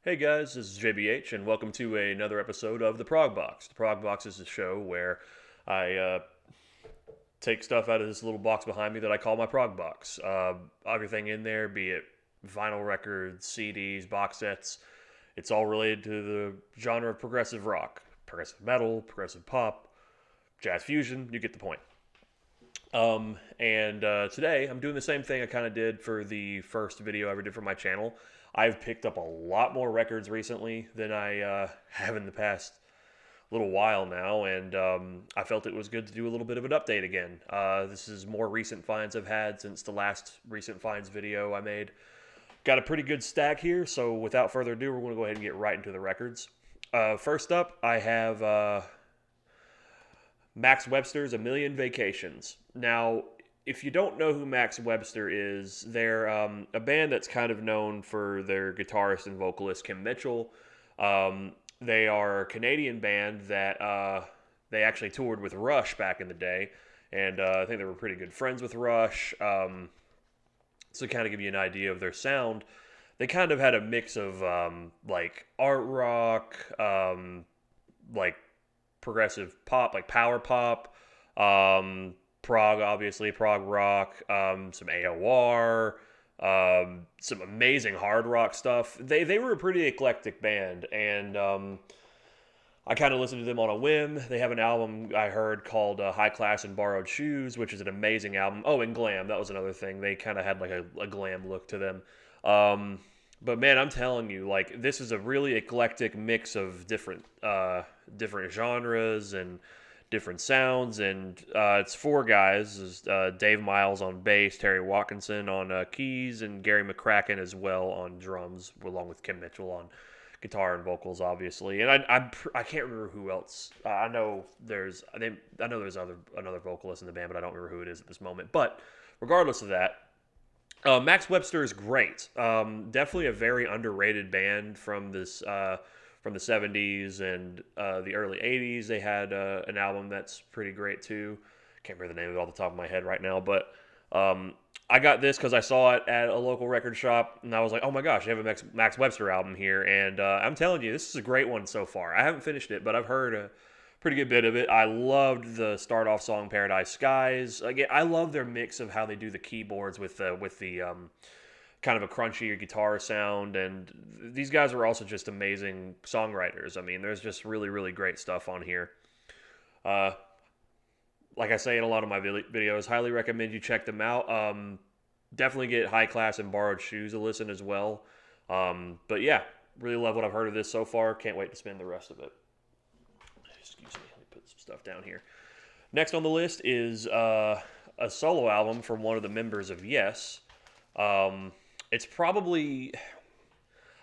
Hey guys, this is JBH, and welcome to another episode of the PROGBOX. The PROGBOX is a show where I take stuff out of this little box behind me that I call my PROGBOX. Everything in there, be it vinyl records, CDs, box sets, it's all related to the genre of progressive rock, progressive metal, progressive pop, jazz fusion. You get the point. And today I'm doing the same thing I kind of did for the first video I ever did for my channel. I've picked up a lot more records recently than I have in the past little while now, and I felt it was good to do a little bit of an update again. This is more recent finds I've had since the last recent finds video I made. Got a pretty good stack here, so without further ado, we're going to go ahead and get right into the records. First up, I have Max Webster's A Million Vacations. Now, if you don't know who Max Webster is, they're a band that's kind of known for their guitarist and vocalist Kim Mitchell. They are a Canadian band that they actually toured with Rush back in the day, and I think they were pretty good friends with Rush. So to kind of give you an idea of their sound, they kind of had a mix of like art rock, like progressive pop, like power pop, prog, obviously, prog rock, some AOR, some amazing hard rock stuff. They were a pretty eclectic band, and I kind of listened to them on a whim. They have an album I heard called High Class and Borrowed Shoes, which is an amazing album. Oh, and glam, that was another thing. They kind of had like a glam look to them. But man, I'm telling you, like, this is a really eclectic mix of different genres and different sounds, and it's four guys. Dave Miles on bass, Terry Watkinson on keys, and Gary McCracken as well on drums, along with Kim Mitchell on guitar and vocals, obviously. And I can't remember who else. I know there's another vocalist in the band, but I don't remember who it is at this moment. But regardless of that, Max Webster is great. Definitely a very underrated band from the 70s and the early 80s. They had an album that's pretty great too. Can't remember the name of it off the top of my head right now, but I got this because I saw it at a local record shop, and I was like, oh my gosh, they have a Max Webster album here, and I'm telling you, this is a great one so far. I haven't finished it, but I've heard a pretty good bit of it. I loved the start-off song Paradise Skies. Again, I love their mix of how they do the keyboards with the kind of a crunchy guitar sound, and these guys are also just amazing songwriters. I mean, there's just really, really great stuff on here. Like I say in a lot of my videos, highly recommend you check them out. Definitely get High Class and Borrowed Shoes a listen as well. But yeah, really love what I've heard of this so far. Can't wait to spend the rest of it. Excuse me, let me put some stuff down here. Next on the list is a solo album from one of the members of Yes. It's probably,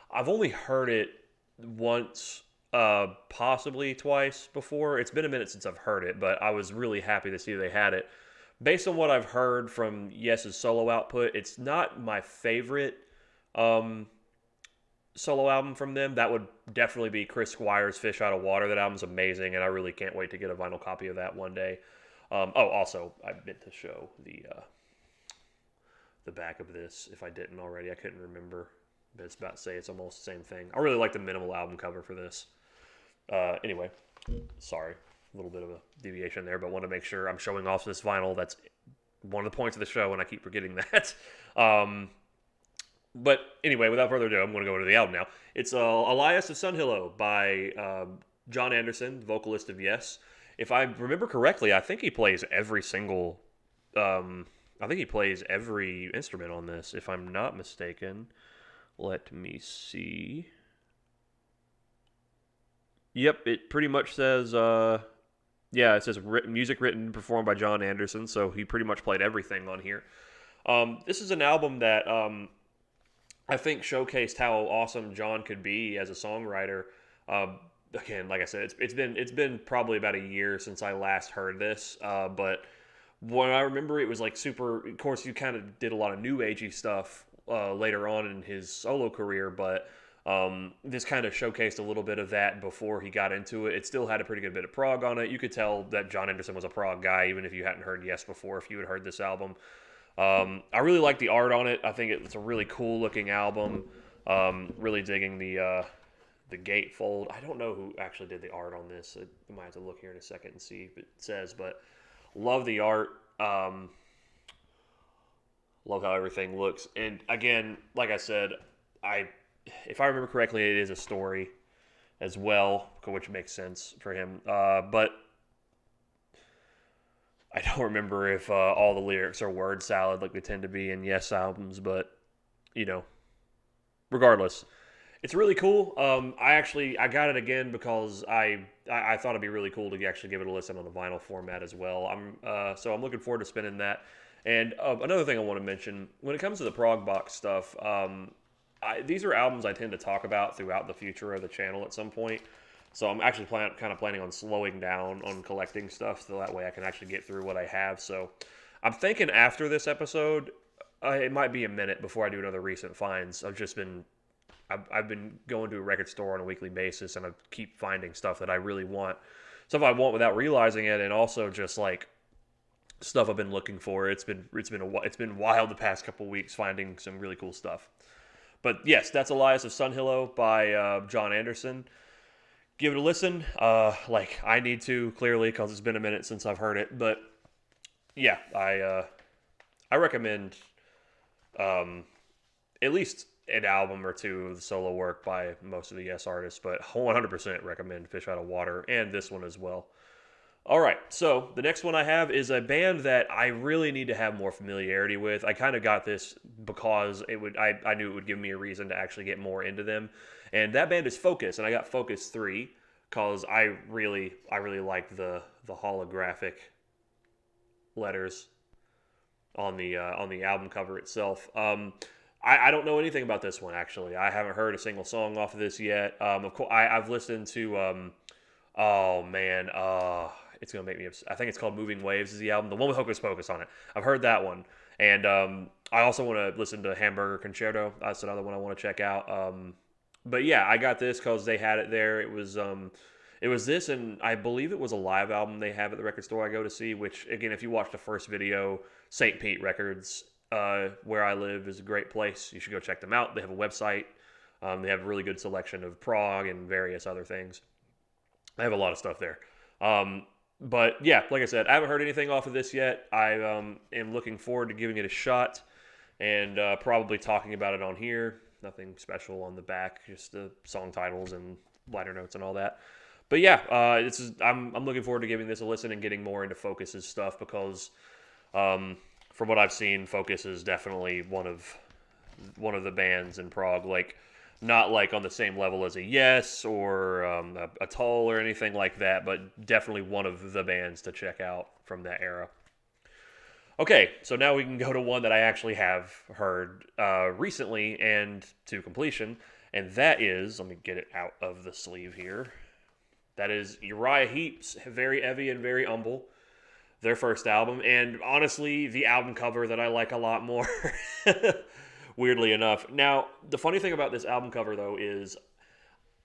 I've only heard it once, possibly twice before. It's been a minute since I've heard it, but I was really happy to see they had it. Based on what I've heard from Yes's solo output, it's not my favorite solo album from them. That would definitely be Chris Squire's Fish Out of Water. That album's amazing, and I really can't wait to get a vinyl copy of that one day. Also, I meant to show the back of this if I didn't already. I couldn't remember, but it's about to say it's almost the same thing. I really like the minimal album cover for this. Anyway, sorry, a little bit of a deviation there, but want to make sure I'm showing off this vinyl. That's one of the points of the show, and I keep forgetting that. But anyway, without further ado, I'm going to go into the album now. It's Elias of Sunhillow by John Anderson, vocalist of Yes. If I remember correctly, I think he plays every single... I think he plays every instrument on this, if I'm not mistaken. Let me see. Yep, it pretty much says, it says music written and performed by John Anderson, so he pretty much played everything on here. This is an album that I think showcased how awesome John could be as a songwriter. Again, like I said, it's been probably about a year since I last heard this, but when I remember, it was like super. Of course, you kind of did a lot of new agey stuff later on in his solo career, but this kind of showcased a little bit of that before he got into it. It still had a pretty good bit of prog on it. You could tell that John Anderson was a prog guy, even if you hadn't heard Yes before. If you had heard this album, I really like the art on it. I think it's a really cool looking album. Really digging the gatefold. I don't know who actually did the art on this. I might have to look here in a second and see if it says, but love the art. Love how everything looks. And again, like I said, I if I remember correctly, it is a story as well, which makes sense for him. But I don't remember if all the lyrics are word salad like they tend to be in Yes albums, but you know, regardless, it's really cool. I got it again because I thought it'd be really cool to actually give it a listen on the vinyl format as well. I'm looking forward to spinning that. And another thing I want to mention when it comes to the PROGBOX stuff, these are albums I tend to talk about throughout the future of the channel at some point. So I'm actually kind of planning on slowing down on collecting stuff so that way I can actually get through what I have. So I'm thinking after this episode, it might be a minute before I do another recent finds. I've been going to a record store on a weekly basis, and I keep finding stuff that I really want, stuff I want without realizing it, and also just like stuff I've been looking for. It's been wild the past couple weeks finding some really cool stuff. But yes, that's Elias of Sunhillow by John Anderson. Give it a listen. Like I need to clearly because it's been a minute since I've heard it. But yeah, I recommend at least an album or two of the solo work by most of the Yes artists, but 100% recommend Fish Out of Water and this one as well. All right, so the next one I have is a band that I really need to have more familiarity with. I kind of got this because I knew it would give me a reason to actually get more into them, and that band is Focus, and I got Focus 3 because I really like the holographic letters on the album cover itself. I don't know anything about this one actually. I haven't heard a single song off of this yet. Of course, I've listened to oh man, it's gonna make me upset. I think it's called Moving Waves is the album, the one with Hocus Pocus on it. I've heard that one, and I also want to listen to Hamburger Concerto. That's another one I want to check out. But yeah, I got this because they had it there. It was this, and I believe it was a live album they have at the record store I go to see. Which again, if you watch the first video, St. Pete Records, where I live, is a great place. You should go check them out. They have a website. They have a really good selection of prog and various other things. I have a lot of stuff there. But yeah, like I said, I haven't heard anything off of this yet. I am looking forward to giving it a shot and probably talking about it on here. Nothing special on the back, just the song titles and liner notes and all that. But yeah, I'm looking forward to giving this a listen and getting more into Focus's stuff because from what I've seen, Focus is definitely one of the bands in prog, like not like on the same level as a Yes or a Toll or anything like that, but definitely one of the bands to check out from that era. Okay, so now we can go to one that I actually have heard recently and to completion, and that is, let me get it out of the sleeve here, that is Uriah Heap's Very Heavy and Very Humble, their first album, and honestly, the album cover that I like a lot more. Weirdly enough. Now, the funny thing about this album cover, though, is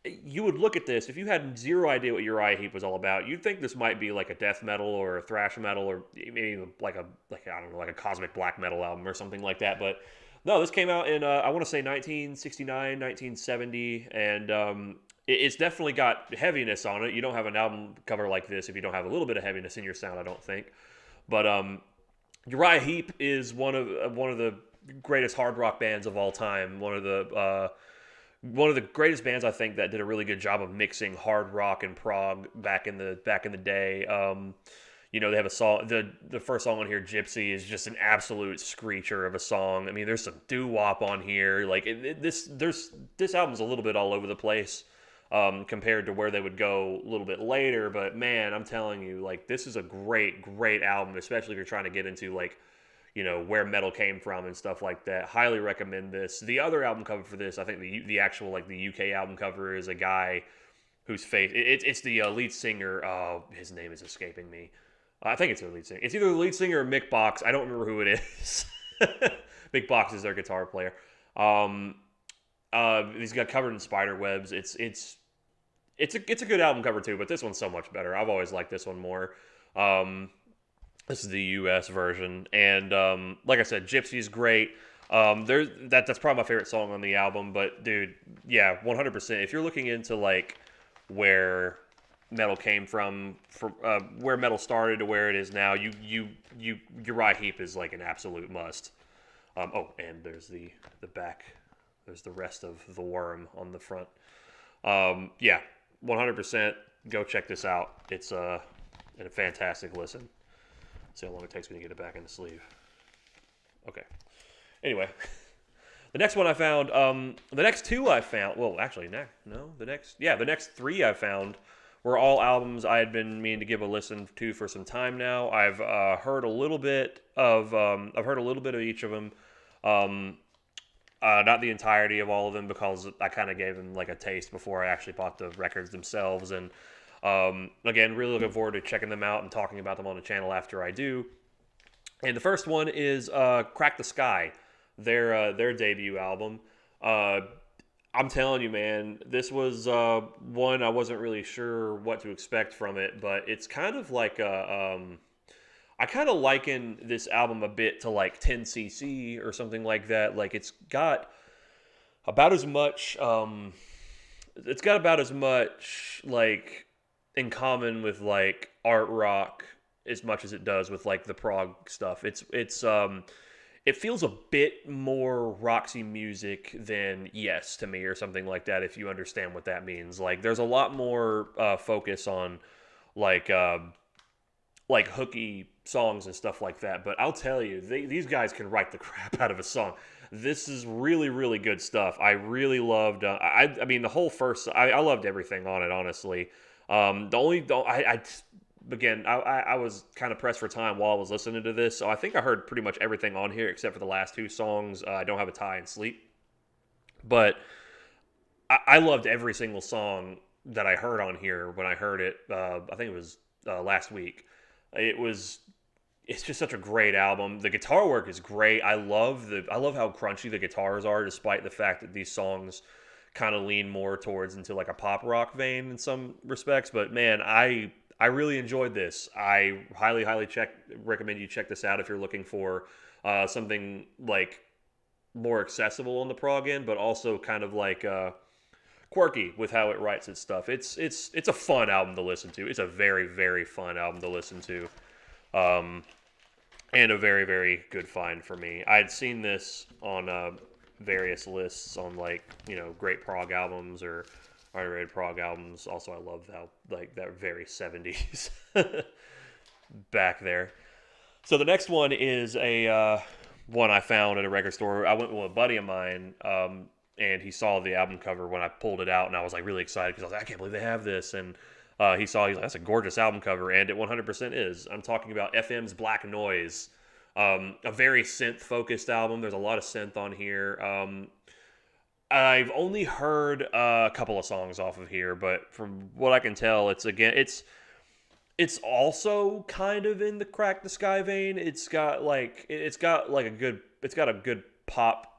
you would look at this, if you had zero idea what Uriah Heap was all about, you'd think this might be like a death metal or a thrash metal or maybe like I don't know, like a cosmic black metal album or something like that. But no, this came out in, I want to say 1969, 1970, and it's definitely got heaviness on it. You don't have an album cover like this if you don't have a little bit of heaviness in your sound, I don't think. But Uriah Heap is one of the greatest hard rock bands of all time. One of the greatest bands I think that did a really good job of mixing hard rock and prog back in the day. You know, they have a song. The first song on here, Gypsy, is just an absolute screecher of a song. I mean, there's some doo-wop on here. Like this album's a little bit all over the place compared to where they would go a little bit later. But man, I'm telling you, like this is a great album, especially if you're trying to get into like, you know, where metal came from and stuff like that. Highly recommend this. The other album cover for this, I think the actual like the UK album cover is a guy whose face it's the lead singer. Oh, his name is escaping me. I think it's the lead singer. It's either the lead singer or Mick Box. I don't remember who it is. Mick Box is their guitar player. He's got covered in spider webs. It's a good album cover too, but this one's so much better. I've always liked this one more. This is the US version, and like I said, Gypsy's great. That's probably my favorite song on the album. But dude, yeah, 100%. If you're looking into like where metal came from where metal started to where it is now, you Uriah Heap is like an absolute must. Oh, and there's the back. There's the rest of the worm on the front. Yeah, 100%. Go check this out. It's a fantastic listen. See how long it takes me to get it back in the sleeve. Okay. Anyway, the next one I found, the next two I found, well, actually, the next three I found were all albums I had been meaning to give a listen to for some time now. I've heard a little bit of, each of them. Not the entirety of all of them because I kind of gave them like a taste before I actually bought the records themselves. And again, really looking forward to checking them out and talking about them on the channel after I do. And the first one is Crack the Sky, their debut album. I'm telling you, man, this was one I wasn't really sure what to expect from it, but it's kind of like I kind of liken this album a bit to like 10cc or something like that. Like it's got about as much like in common with like art rock as much as it does with like the prog stuff. It feels a bit more Roxy music than Yes to me or something like that, if you understand what that means. Like there's a lot more focus on like hooky songs and stuff like that. But I'll tell you, these guys can write the crap out of a song. This is really, really good stuff. I really loved. I mean, the whole first. I loved everything on it, honestly. I was kind of pressed for time while I was listening to this, so I think I heard pretty much everything on here except for the last two songs. I Don't Have a Tie and Sleep, but I loved every single song that I heard on here when I heard it. I think it was last week. It's just such a great album. The guitar work is great. I love how crunchy the guitars are, despite the fact that these songs kind of lean more towards into like a pop rock vein in some respects. But man, I really enjoyed this. I highly recommend you check this out if you're looking for something like more accessible on the prog end, but also kind of like quirky with how it writes its stuff. It's a fun album to listen to. It's a very, very fun album to listen to. And a very, very good find for me. I'd seen this on various lists on like, great prog albums or underrated prog albums. Also, I love how like that very 70s back there. So the next one is a one I found at a record store. I went with a buddy of mine, and he saw the album cover when I pulled it out, and I was like really excited because I was like, I can't believe they have this. And he's like, that's a gorgeous album cover, and it 100% is. I'm talking about FM's Black Noise, a very synth-focused album. There's a lot of synth on here. I've only heard a couple of songs off of here, but from what I can tell, it's also kind of in the Crack the Sky vein. It's got a good pop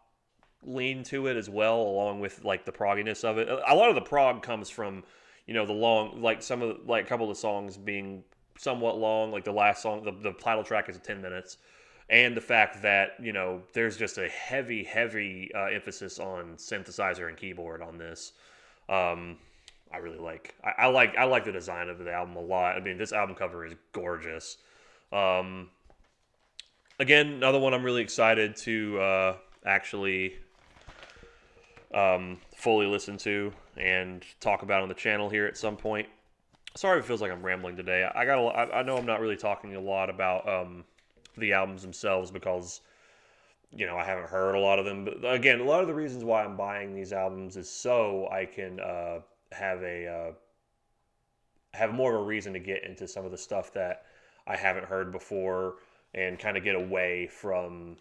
lean to it as well, along with like the progginess of it. A lot of the prog comes from the long, like some of like a couple of the songs being somewhat long. Like the last song, the title track is 10 minutes, and the fact that there's just a heavy emphasis on synthesizer and keyboard on this. I really like. I like the design of the album a lot. I mean, this album cover is gorgeous. Again, another one I'm really excited to actually fully listen to and talk about on the channel here at some point. Sorry if it feels like I'm rambling today. I know I'm not really talking a lot about the albums themselves because I haven't heard a lot of them. But again, a lot of the reasons why I'm buying these albums is so I can have more of a reason to get into some of the stuff that I haven't heard before and kind of get away from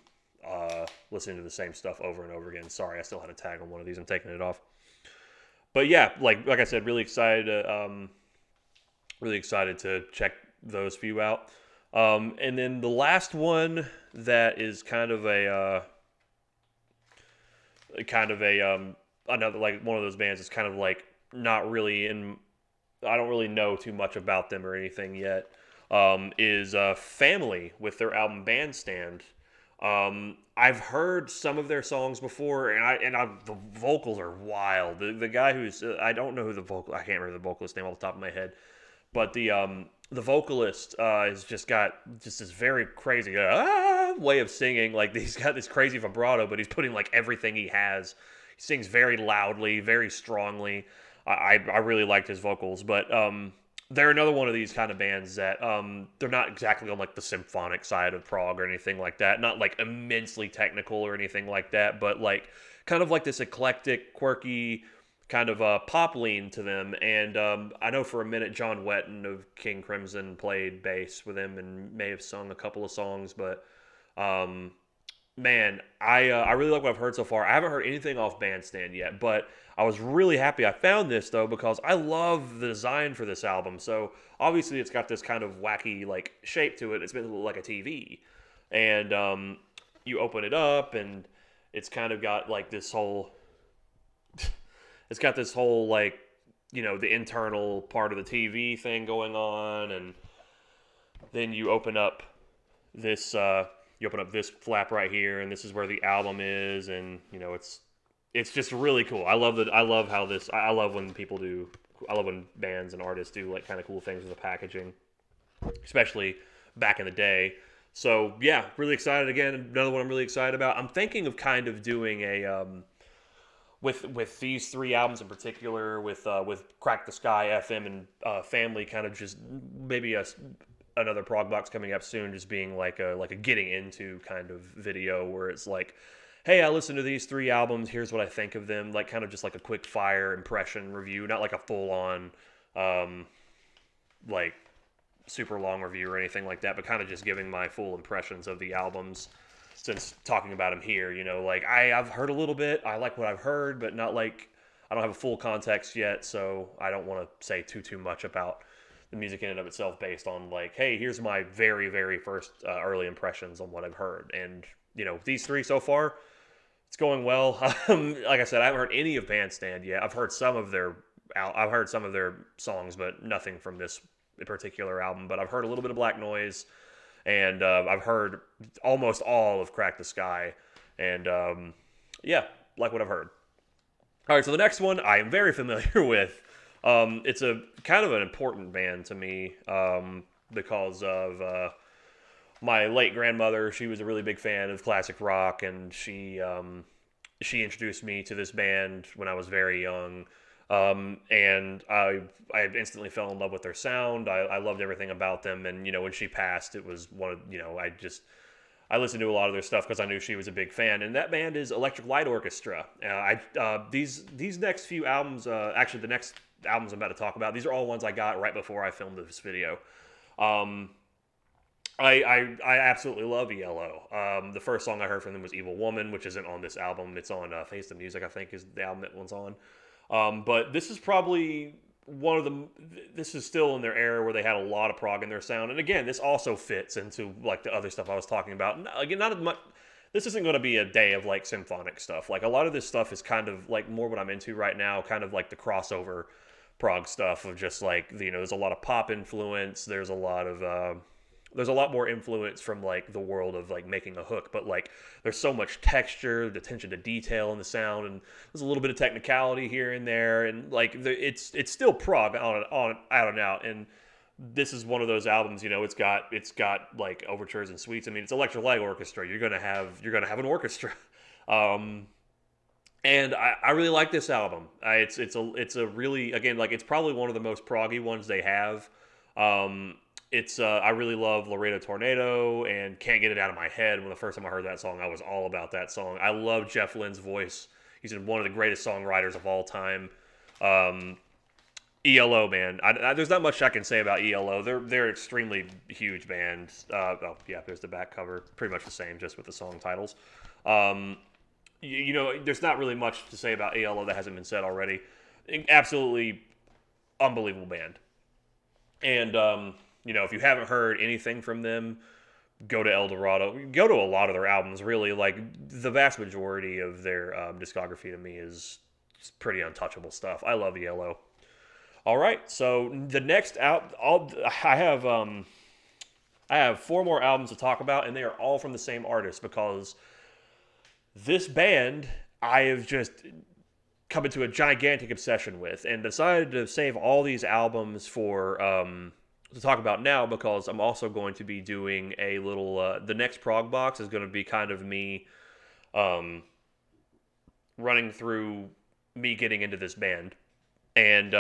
listening to the same stuff over and over again. Sorry, I still had a tag on one of these. I'm taking it off. But yeah, like I said, really excited to check those few out. And then the last one that is kind of another like one of those bands is kind of like not really in. I don't really know too much about them or anything yet. Is Family with their album Bandstand. I've heard some of their songs before, the vocals are wild. The guy who's I don't know who I can't remember the vocalist name off the top of my head, but the vocalist has just got just this very crazy way of singing. Like he's got this crazy vibrato, but he's putting like everything he has. He sings very loudly, very strongly. I really liked his vocals, but they're another one of these kind of bands that they're not exactly on like the symphonic side of prog or anything like that. Not like immensely technical or anything like that, but like kind of like this eclectic, quirky kind of pop lean to them. And I know for a minute John Wetton of King Crimson played bass with him and may have sung a couple of songs, but um, man, I really like what I've heard so far. I haven't heard anything off Bandstand yet, but I was really happy I found this though because I love the design for this album. So obviously it's got this kind of wacky like shape to it. It's been like a TV, and you open it up and it's kind of got like this whole. It's got this whole like the internal part of the TV thing going on, and then this you open up this flap right here, and this is where the album is, and it's just really cool. I love how this. I love when people do. I love when bands and artists do like kind of cool things with the packaging, especially back in the day. So yeah, really excited again. Another one I'm really excited about. I'm thinking of kind of doing a with these three albums in particular, with Crack the Sky, FM, and Family, kind of just maybe another PROGBOX coming up soon, just being like a getting into kind of video where it's like, hey, I listened to these three albums. Here's what I think of them. Like kind of just like a quick fire impression review, not like a full on like super long review or anything like that, but kind of just giving my full impressions of the albums. Since talking about them here, like I've heard a little bit. I like what I've heard, but not like I don't have a full context yet, so I don't want to say too much about the music in and of itself based on like, hey, here's my very, very first early impressions on what I've heard. And, these three so far, it's going well. Like I said, I haven't heard any of Bandstand yet. I've heard some of their songs, but nothing from this particular album. But I've heard a little bit of Black Noise, and I've heard almost all of Crack the Sky. And yeah, like what I've heard. All right, so the next one I am very familiar with. It's a kind of an important band to me because of my late grandmother. She was a really big fan of classic rock, and she introduced me to this band when I was very young. And I instantly fell in love with their sound. I loved everything about them. And, when she passed, it was one of, I listened to a lot of their stuff because I knew she was a big fan. And that band is Electric Light Orchestra. These next few albums, actually the next albums I'm about to talk about, these are all ones I got right before I filmed this video. I absolutely love ELO. The first song I heard from them was Evil Woman, which isn't on this album. It's on Face the Music, I think, is the album that one's on. But this is probably one of the. This is still in their era where they had a lot of prog in their sound, and again, this also fits into like the other stuff I was talking about. Again, not as much. This isn't going to be a day of like symphonic stuff. Like a lot of this stuff is kind of like more what I'm into right now, kind of like the crossover prog stuff of just like there's a lot of pop influence. There's a lot more influence from like the world of like making a hook, but like there's so much texture, the attention to detail in the sound, and there's a little bit of technicality here and there, and like it's still prog on out and out. And this is one of those albums, it's got like overtures and suites. I mean, it's Electric Light Orchestra. You're gonna have an orchestra, and I really like this album. It's a really, again, like it's probably one of the most proggy ones they have. I really love Laredo Tornado and Can't Get It Out of My Head. When the first time I heard that song, I was all about that song. I love Jeff Lynne's voice. He's one of the greatest songwriters of all time. ELO, man. There's not much I can say about ELO. They're extremely huge band. Oh yeah, there's the back cover. Pretty much the same, just with the song titles. There's not really much to say about ELO that hasn't been said already. Absolutely unbelievable band. And if you haven't heard anything from them, go to El Dorado. Go to a lot of their albums, really. Like, the vast majority of their discography to me is pretty untouchable stuff. I love ELO. All right, so the next I have I have four more albums to talk about, and they are all from the same artist because this band I have just come into a gigantic obsession with, and decided to save all these albums for to talk about now because I'm also going to be doing a little. The next prog box is going to be kind of me um, running through me getting into this band, and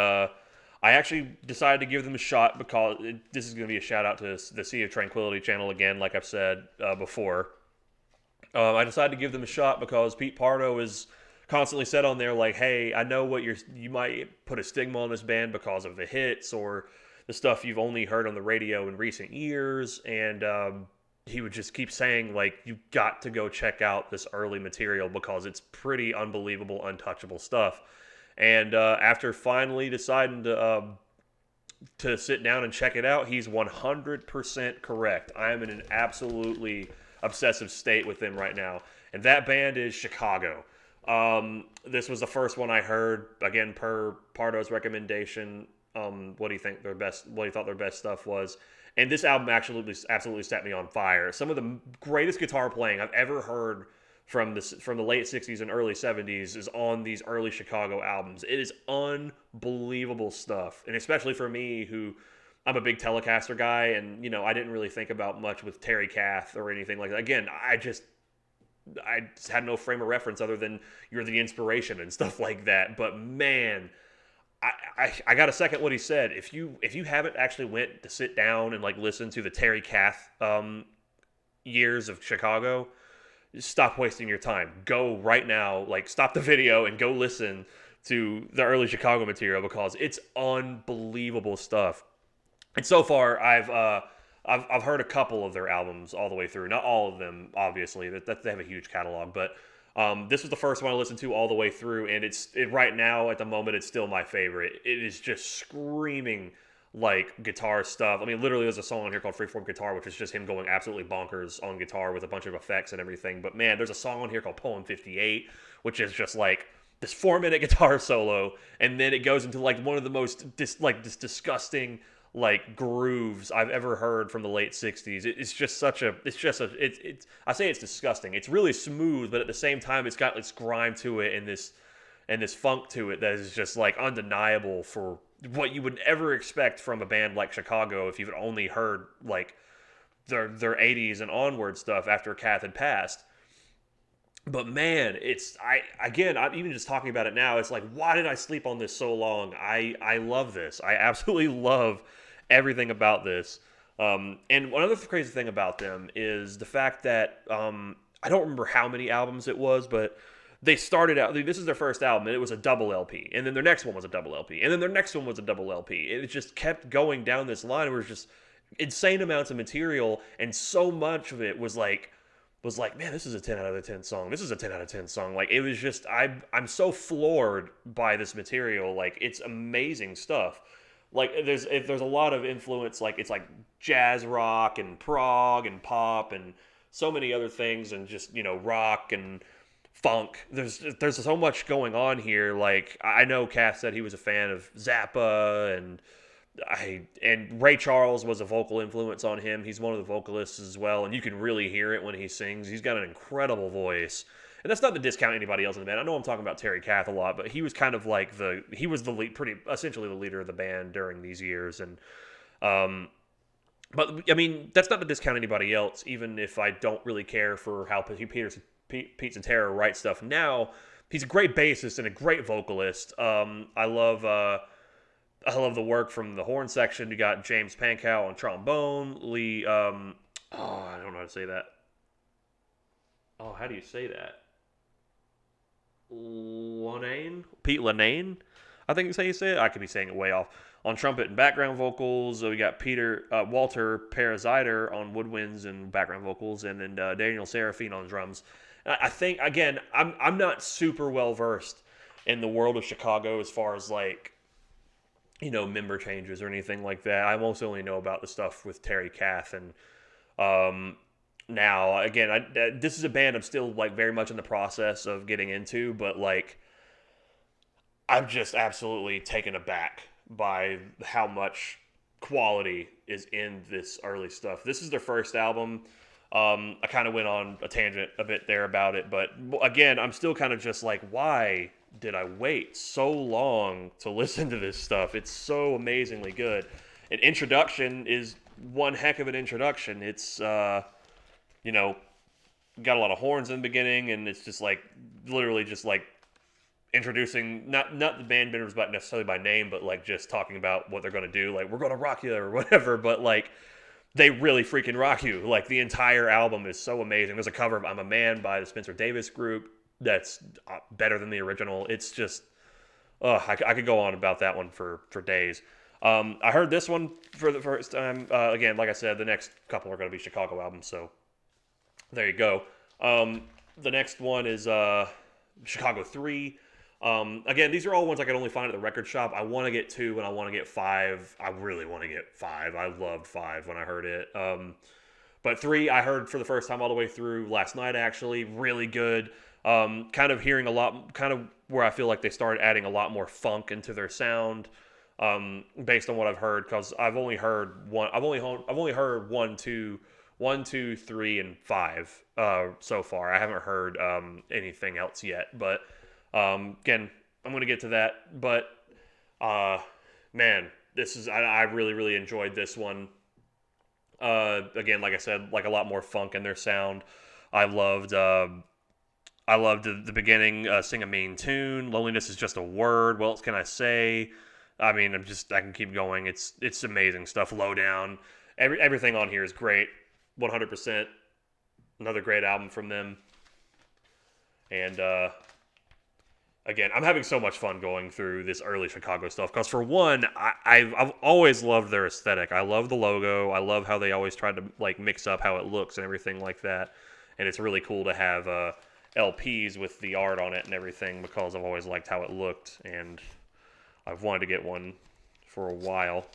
I actually decided to give them a shot because this is going to be a shout out to the Sea of Tranquility channel again, like I've said before. I decided to give them a shot because Pete Pardo is constantly said on there like, "Hey, I know what you might put a stigma on this band because of the hits or the stuff you've only heard on the radio in recent years," and he would just keep saying like, "You got to go check out this early material because it's pretty unbelievable, untouchable stuff." And after finally deciding to sit down and check it out, he's 100% correct. I am in an absolutely obsessive state with them right now, and that band is Chicago. This was the first one I heard, again per Pardo's recommendation. What do you think their best? What he thought their best stuff was, and this album absolutely set me on fire. Some of the greatest guitar playing I've ever heard from the late 60s and early 70s is on these early Chicago albums. It is unbelievable stuff, and especially for me who I'm a big Telecaster guy, and I didn't really think about much with Terry Kath or anything like that. Again, I just had no frame of reference other than you're the inspiration and stuff like that. But man, I got to second what he said. If you haven't actually went to sit down and like listen to the Terry Kath years of Chicago, stop wasting your time. Go right now, like stop the video and go listen to the early Chicago material because it's unbelievable stuff. And so far, I've heard a couple of their albums all the way through. Not all of them, obviously. That they have a huge catalog, but this was the first one I listened to all the way through, and right now at the moment it's still my favorite. It is just screaming like guitar stuff. I mean, literally, there's a song on here called Freeform Guitar, which is just him going absolutely bonkers on guitar with a bunch of effects and everything. But man, there's a song on here called Poem 58, which is just like this 4-minute guitar solo, and then it goes into like one of the most disgusting like grooves I've ever heard from the late 60s. I say it's disgusting. It's really smooth, but at the same time it's got this grime to it and this funk to it that is just like undeniable for what you would ever expect from a band like Chicago if you've only heard like their 80s and onward stuff after Kath had passed. But man, I'm even just talking about it now, it's like, why did I sleep on this so long? I love this. I absolutely love everything about this. And one other crazy thing about them is the fact that I don't remember how many albums it was, but they started out, this is their first album, and it was a double LP. And then their next one was a double LP. And then their next one was a double LP. It just kept going down this line where it was just insane amounts of material, and so much of it was like, man, this is a 10 out of 10 song. This is a 10 out of 10 song. Like, it was just, I'm so floored by this material. Like, it's amazing stuff. Like, there's a lot of influence. Like, it's like jazz rock and prog and pop and so many other things, and just, rock and funk. There's so much going on here. Like, I know Cass said he was a fan of Zappa, and Ray Charles was a vocal influence on him. He's one of the vocalists as well, and you can really hear it when he sings. He's got an incredible voice. And that's not to discount anybody else in the band. I know I'm talking about Terry Kath a lot, but he was kind of like he was the lead, essentially the leader of the band during these years. And but I mean, that's not to discount anybody else, even if I don't really care for how Pete Santana writes stuff now. He's a great bassist and a great vocalist. I love the work from the horn section. You got James Pankow on trombone. Lee, I don't know how to say that. Oh, how do you say that? Pete Lanane, I think is how you say it. I could be saying it way off. On trumpet and background vocals, we got Walter Paraziter on woodwinds and background vocals, and then Daniel Serafine on drums. I think, again, I'm not super well versed in the world of Chicago as far as like, member changes or anything like that. I mostly only know about the stuff with Terry Kath, and now, again, this is a band I'm still like very much in the process of getting into, but like, I'm just absolutely taken aback by how much quality is in this early stuff. This is their first album. I kind of went on a tangent a bit there about it, but again, I'm still kind of just like, why did I wait so long to listen to this stuff? It's so amazingly good. An introduction is one heck of an introduction. It's you know, got a lot of horns in the beginning, and it's just like literally just like introducing not the band members but necessarily by name, but like just talking about what they're going to do, like we're going to rock you or whatever. But like they really freaking rock you. Like the entire album is so amazing. There's a cover of "I'm a Man" by the Spencer Davis Group that's better than the original. It's just I could go on about that one for days. I heard this one for the first time. Again, like I said, the next couple are going to be Chicago albums, so there you go. The next one is Chicago 3. Again, these are all ones I can only find at the record shop. I want to get 2 and I want to get 5. I really want to get 5. I loved 5 when I heard it. But 3 I heard for the first time all the way through last night, actually. Really good. Kind of hearing a lot, kind of where I feel like they started adding a lot more funk into their sound, based on what I've heard, because I've only heard one. I've only heard 1, 2, 1, 2, 3, and 5 so far. I haven't heard anything else yet, but again, I'm going to get to that. But man, this is I really really enjoyed this one. Again, like I said, like a lot more funk in their sound. I loved the beginning. Sing a mean tune. Loneliness is just a word. What else can I say? I mean, I can keep going. It's amazing stuff. Lowdown. Everything on here is great. 100%. Another great album from them. And again, I'm having so much fun going through this early Chicago stuff because, for one, I've always loved their aesthetic. I love the logo. I love how they always tried to like mix up how it looks and everything like that. And it's really cool to have LPs with the art on it and everything, because I've always liked how it looked, and I've wanted to get one for a while.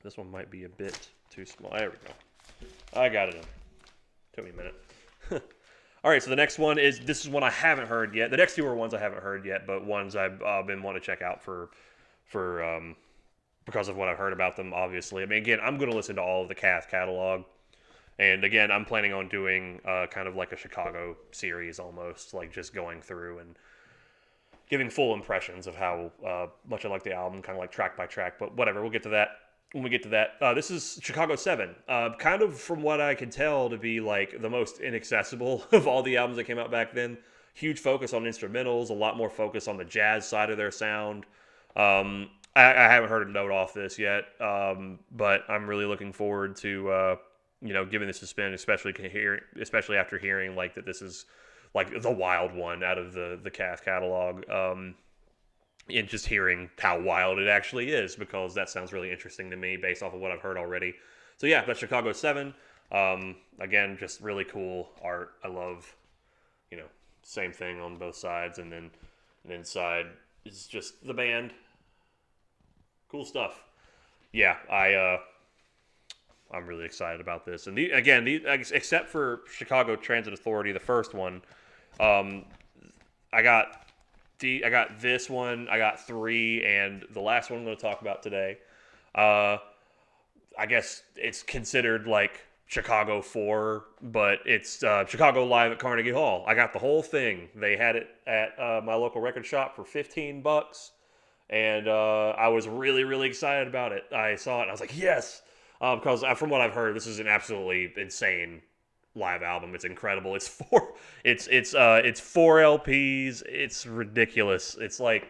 This one might be a bit too small. There we go. I got it in. Took me a minute. All right, so the next one this is one I haven't heard yet. The next 2 are ones I haven't heard yet, but ones I've been wanting to check out for because of what I've heard about them, obviously. I mean, again, I'm going to listen to all of the Cath catalog. And again, I'm planning on doing kind of like a Chicago series almost, like just going through and giving full impressions of how much I like the album, kind of like track by track. But whatever, we'll get to that when we get to that. This is Chicago 7. Kind of, from what I can tell, to be like the most inaccessible of all the albums that came out back then. Huge focus on instrumentals, a lot more focus on the jazz side of their sound. I haven't heard a note off this yet, but I'm really looking forward to giving this a spin, especially after hearing like that this is like the wild one out of the Cath catalog, and just hearing how wild it actually is, because that sounds really interesting to me based off of what I've heard already. So yeah, that's Chicago 7. Again, just really cool art. I love, same thing on both sides, and then inside is just the band. Cool stuff. Yeah, I'm really excited about this. And except for Chicago Transit Authority, the first one, I got this one, I got 3, and the last one I'm going to talk about today. I guess it's considered like Chicago 4, but it's Chicago Live at Carnegie Hall. I got the whole thing. They had it at my local record shop for $15, and I was really, really excited about it. I saw it, and I was like, yes! Because from what I've heard, this is an absolutely insane live album. It's incredible. It's 4 LPs. It's ridiculous. It's like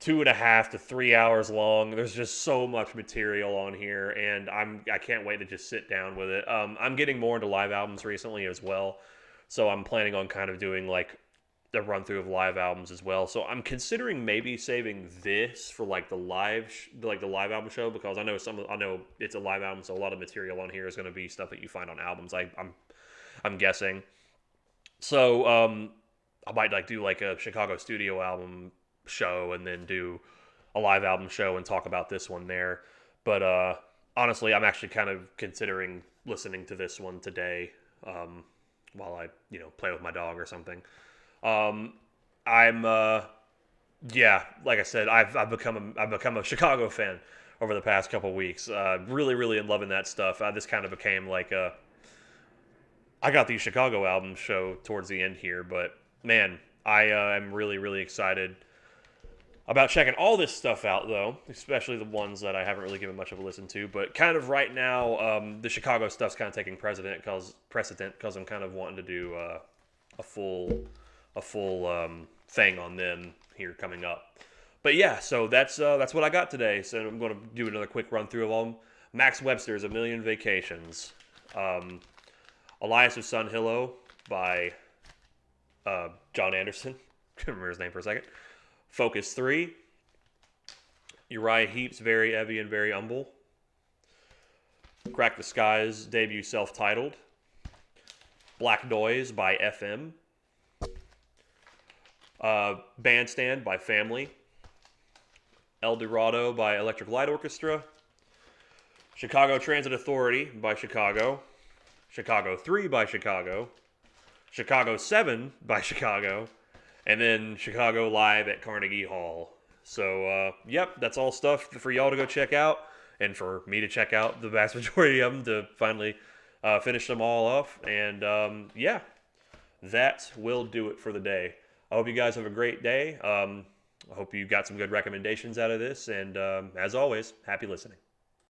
2.5 to 3 hours long. There's just so much material on here, and I can't wait to just sit down with it. I'm getting more into live albums recently as well, so I'm planning on kind of doing like a run through of live albums as well. So I'm considering maybe saving this for like the live album show, because I know it's a live album, so a lot of material on here is going to be stuff that you find on albums. I'm guessing. So I might like do like a Chicago studio album show and then do a live album show and talk about this one there. But honestly, I'm actually kind of considering listening to this one today while I play with my dog or something. Like I said, I've become a Chicago fan over the past couple weeks. Really, really loving that stuff. This kind of became like a. I got these Chicago albums show towards the end here, but man, I am really, really excited about checking all this stuff out, though, especially the ones that I haven't really given much of a listen to. But kind of right now, the Chicago stuff's kind of taking precedent because I'm kind of wanting to do a full thing on them here coming up. But yeah, so that's what I got today. So I'm going to do another quick run through of all of them. Max Webster's A Million Vacations. Elias of Sunhillow by John Anderson. Couldn't remember his name for a second. Focus 3. Uriah Heap's Very Heavy and Very Humble. Crack the Skies debut self-titled. Black Noise by FM. Bandstand by Family. El Dorado by Electric Light Orchestra. Chicago Transit Authority by Chicago. Chicago 3 by Chicago. Chicago 7 by Chicago. And then Chicago Live at Carnegie Hall. So, yep, that's all stuff for y'all to go check out. And for me to check out the vast majority of them to finally finish them all off. And, yeah, that will do it for the day. I hope you guys have a great day. I hope you got some good recommendations out of this. And, as always, happy listening.